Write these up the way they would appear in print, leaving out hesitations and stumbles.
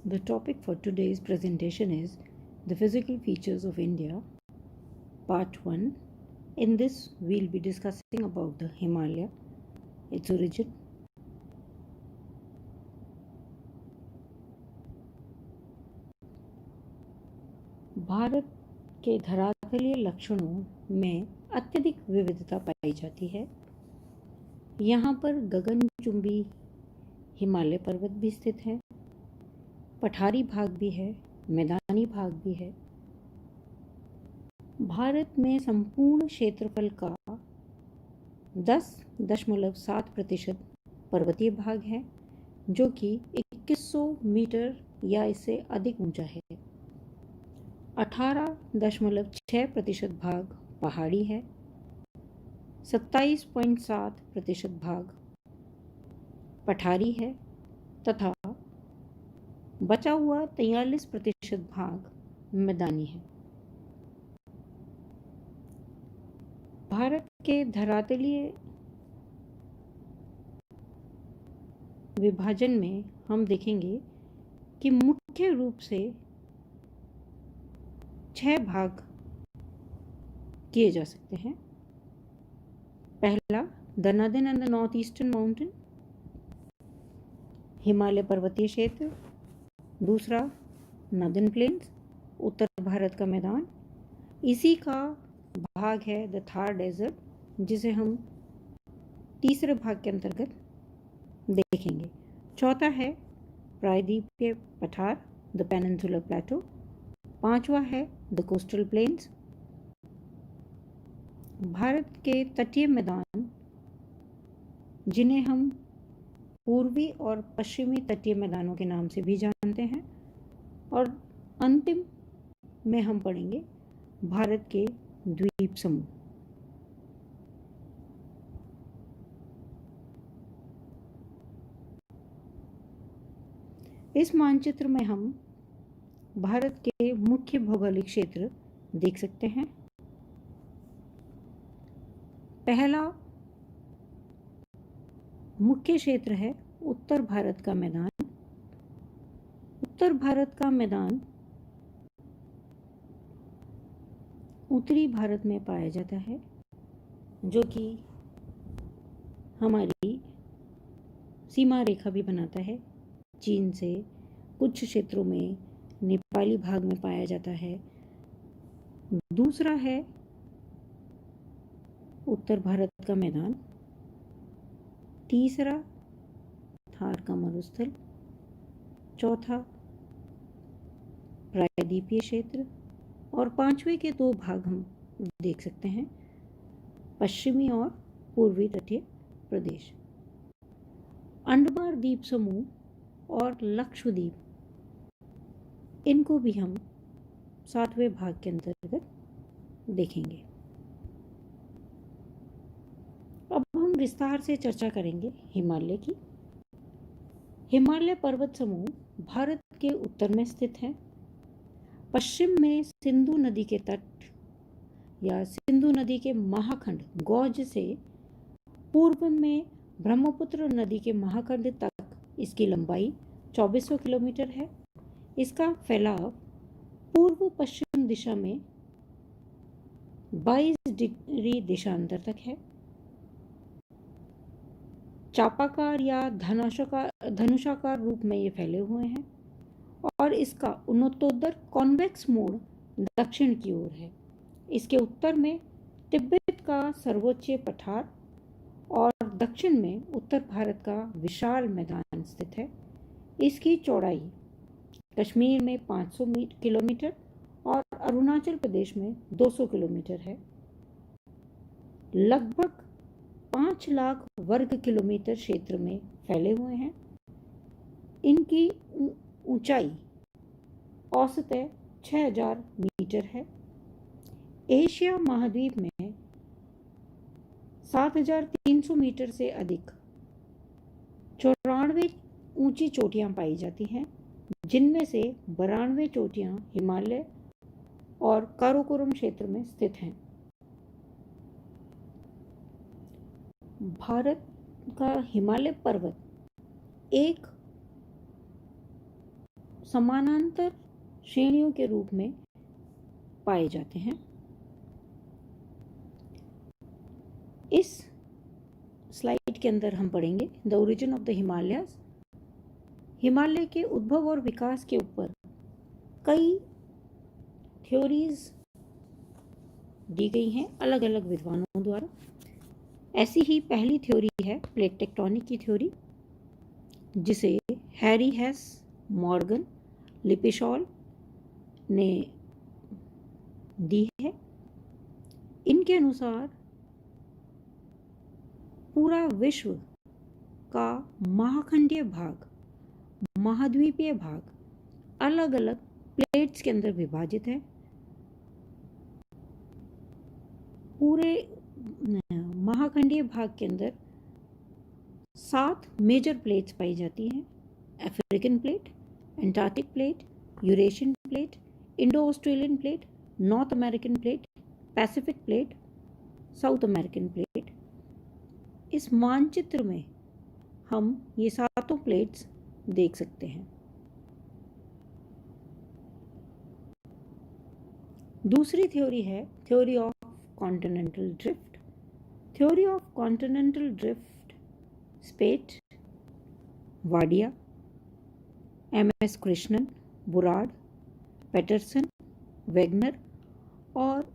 The topic for today's presentation is the physical features of India, part 1. In this, we'll be discussing about the Himalaya, its origin, Bharat के धरातलीय लक्षणों में अत्यधिक विविधता पाई जाती है। यहाँ पर गगनचुंबी हिमालय पर्वत भी स्थित है, पठारी भाग भी है, मैदानी भाग भी है। भारत में संपूर्ण क्षेत्रफल का 10.7% पर्वतीय भाग है, जो कि 2100 मीटर या इससे अधिक ऊंचा है। 18.6% भाग पहाड़ी है, 27.7% भाग पठारी है तथा बचा हुआ 43% भाग मैदानी है। भारत के धरातलीय विभाजन में हम देखेंगे कि मुख्य रूप से 6 भाग किए जा सकते हैं। पहला, the northern and the north eastern mountain, Himalaya पर्वतीय क्षेत्र। दूसरा, नॉर्दर्न प्लेन्स, उत्तर भारत का मैदान। इसी का भाग है द थार डेजर्ट, जिसे हम तीसरे भाग के अंतर्गत देखेंगे। चौथा है प्रायद्वीपीय पठार, द पेनिनसुलर प्लेटो। पांचवा है द कोस्टल प्लेन्स। भारत के तटीय मैदान, जिन्हें हम पूर्वी और पश्चिमी तटीय मैदानों के नाम से भी जानते हैं। और अंतिम में हम पढ़ेंगे भारत के द्वीप समूह। इस मानचित्र में हम भारत के मुख्य भौगोलिक क्षेत्र देख सकते हैं। पहला मुख्य क्षेत्र है उत्तर भारत का मैदान। उत्तर भारत का मैदान उत्तरी भारत में पाया जाता है, जो कि हमारी सीमा रेखा भी बनाता है। चीन से कुछ क्षेत्रों में नेपाली भाग में पाया जाता है। दूसरा है उत्तर भारत का मैदान। तीसरा, थार का मरुस्थल। चौथा, प्रायद्वीपीय क्षेत्र। और पांचवे के 2 भाग हम देख सकते हैं, पश्चिमी और पूर्वी तटीय प्रदेश। अंडमान द्वीप समूह और लक्षद्वीप, इनको भी हम 7वें भाग के अंतर्गत देखेंगे। अब हम विस्तार से चर्चा करेंगे हिमालय की। हिमालय पर्वत समूह भारत के उत्तर में स्थित है। पश्चिम में सिंधु नदी के तट या सिंधु नदी के महाखंड गौज से पूर्व में ब्रह्मपुत्र नदी के महाखंड तक इसकी लंबाई 2400 किलोमीटर है। इसका फैलाव पूर्व पश्चिम दिशा में 22 डिग्री देशांतर तक है। चापाकार या धनुषाकार रूप में ये फैले हुए हैं और इसका उन्नतोत्तर कॉन्वेक्स मोड़ दक्षिण की ओर है। इसके उत्तर में तिब्बत का सर्वोच्च पठार और दक्षिण में उत्तर भारत का विशाल मैदान स्थित है। इसकी चौड़ाई कश्मीर में 500 किलोमीटर और अरुणाचल प्रदेश में 200 किलोमीटर है। लगभग 5 लाख वर्ग किलोमीटर क्षेत्र में फैले हुए हैं। इनकी ऊंचाई औसतन 6000 मीटर है। एशिया महाद्वीप में 7300 मीटर से अधिक 94 ऊंची चोटियां पाई जाती हैं, जिनमें से 92 चोटियां हिमालय और काराकोरम क्षेत्र में स्थित हैं। भारत का हिमालय पर्वत एक समानांतर श्रेणियों के रूप में पाए जाते हैं। इस स्लाइड के अंदर हम पढ़ेंगे the origin of the Himalayas. Himalaya के उद्भव और विकास के ऊपर कई थ्योरीज दी गई हैं अलग अलग विद्वानों द्वारा। ऐसी ही पहली थ्योरी है प्लेट टेक्टोनिक की थ्योरी, जिसे हैरी हेस, मॉर्गन, लिपिशॉल ने दी है। इनके अनुसार पूरा विश्व का महाखंडीय भाग, महाद्वीपीय भाग अलग अलग प्लेट्स के अंदर विभाजित है। पूरे महाखंडीय भाग के अंदर 7 मेजर प्लेट्स पाई जाती हैं। African plate, Antarctic plate, Eurasian plate, Indo Australian plate, north American plate, Pacific plate, south American plate. इस मानचित्र में हम ये 7 प्लेट्स देख सकते हैं। दूसरी थ्योरी है theory of continental drift. Theory of continental drift Spate, Wadia, M S. Krishnan, Burrard, Patterson, Wegener और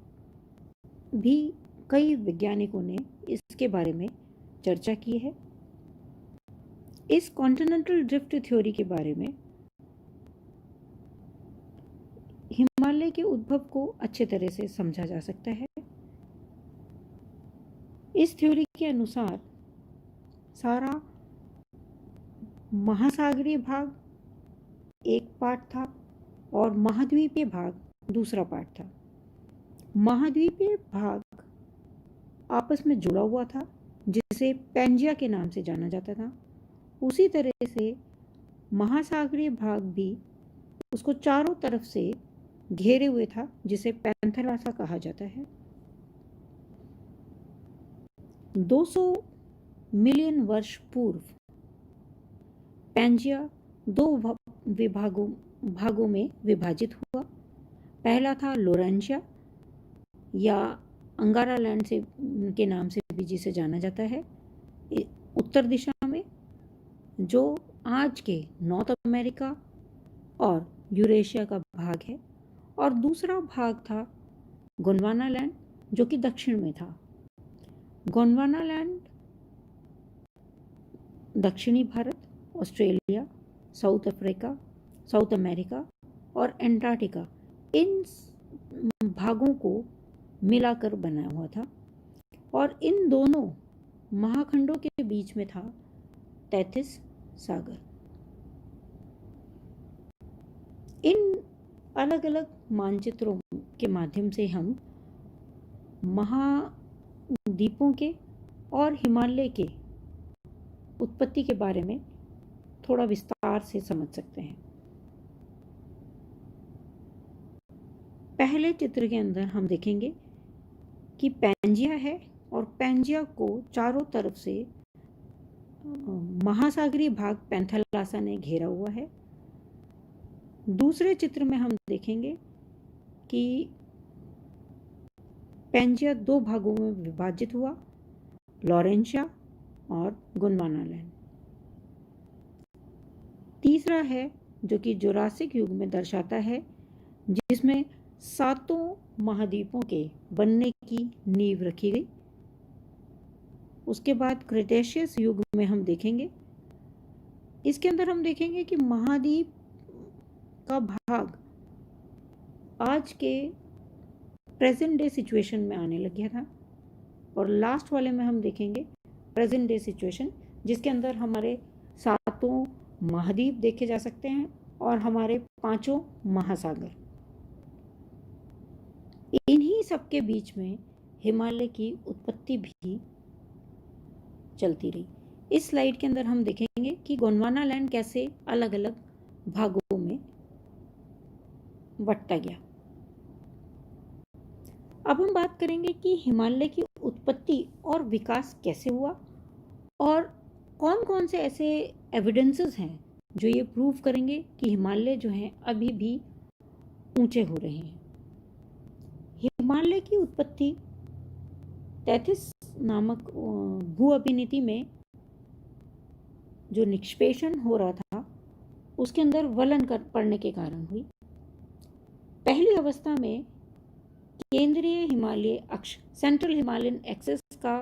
भी कई वैज्ञानिकों ने इसके बारे में चर्चा की है। इस कॉन्टिनेंटल ड्रिफ्ट थ्योरी के बारे में हिमालय के उद्भव को अच्छे तरह से समझा जा सकता है। इस थ्योरी के अनुसार सारा महासागरीय भाग एक पार्ट था और महाद्वीपीय भाग दूसरा पार्ट था। महाद्वीपीय भाग आपस में जुड़ा हुआ था, जिसे पैंजिया के नाम से जाना जाता था। उसी तरह से महासागरीय भाग भी उसको चारों तरफ से घेरे हुए था, जिसे पैंथेलासा कहा जाता है। 200 मिलियन वर्ष पूर्व पैंजिया 2 भागों में विभाजित हुआ। पहला था लोरेंशिया या अंगारा लैंड से के नाम से भी जिसे जाना जाता है, उत्तर दिशा में, जो आज के नॉर्थ अमेरिका और यूरेशिया का भाग है। और दूसरा भाग था गोंडवाना लैंड, जो कि दक्षिण में था। गोंडवाना लैंड दक्षिणी Bharat, Australia, south Africa, south America और एंटार्क्टिका, इन भागों को मिलाकर बना हुआ था। और इन दोनों महाखंडों के बीच में था तैथिस सागर। इन अलग अलग मानचित्रों के माध्यम से हम महाद्वीपों के और हिमालय के उत्पत्ति के बारे में थोड़ा विस्तार से समझ सकते हैं। पहले चित्र के अंदर हम देखेंगे कि पैंजिया है और पैंजिया को चारों तरफ से महासागरीय भाग पैंथेलासा ने घेरा हुआ है। दूसरे चित्र में हम देखेंगे कि पैंजिया 2 भागों में विभाजित हुआ, लॉरेंशिया और गोंडवाना लैंड। तीसरा है जो कि जुरासिक युग में दर्शाता है, जिसमें 7 महाद्वीपों के बनने की नींव रखी गई। उसके बाद क्रेटेशियस युग में हम देखेंगे, इसके अंदर हम देखेंगे कि महाद्वीप का भाग आज के प्रेजेंट डे सिचुएशन में आने लग गया था। और लास्ट वाले में हम देखेंगे प्रेजेंट डे सिचुएशन, जिसके अंदर हमारे 7 महाद्वीप देखे जा सकते हैं और हमारे 5 महासागर। इन्हीं सबके बीच में हिमालय की उत्पत्ति भी चलती रही। इस स्लाइड के अंदर हम देखेंगे कि गोंडवाना लैंड कैसे अलग अलग भागों में बंटता गया। अब हम बात करेंगे कि हिमालय की उत्पत्ति और विकास कैसे हुआ और कौन कौन से ऐसे एविडेंसेस हैं जो ये प्रूव करेंगे कि हिमालय जो हैं अभी भी ऊंचे हो रहे हैं। हिमालय की उत्पत्ति तैथिस नामक भू अभिनीति में जो निक्षेपण हो रहा था उसके अंदर वलन कर पड़ने के कारण हुई। पहली अवस्था में केंद्रीय हिमालय अक्ष सेंट्रल हिमालयन एक्सिस का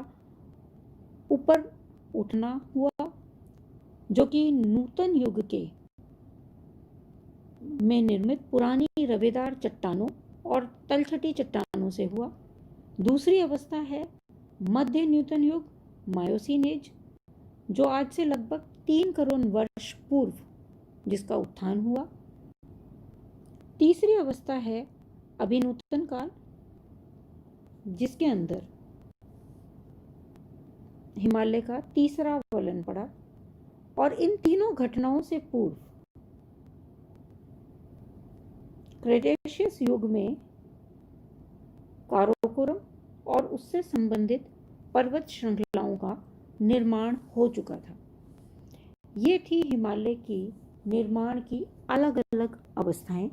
ऊपर उठना हुआ, जो कि नूतन युग के में निर्मित पुरानी रवेदार चट्टानों और तलछटी चट्टानों से हुआ। दूसरी अवस्था है मध्य न्यूटन युग मायोसीन एज, जो आज से लगभग 3 करोड़ वर्ष पूर्व जिसका उत्थान हुआ। तीसरी अवस्था है अभिनूतन काल, जिसके अंदर हिमालय का तीसरा वलन पड़ा। और इन तीनों घटनाओं से पूर्व क्रेटेशियस युग में काराकोरम और उससे संबंधित पर्वत श्रृंखलाओं का निर्माण हो चुका था। ये थी हिमालय की निर्माण की अलग अलग अवस्थाएं।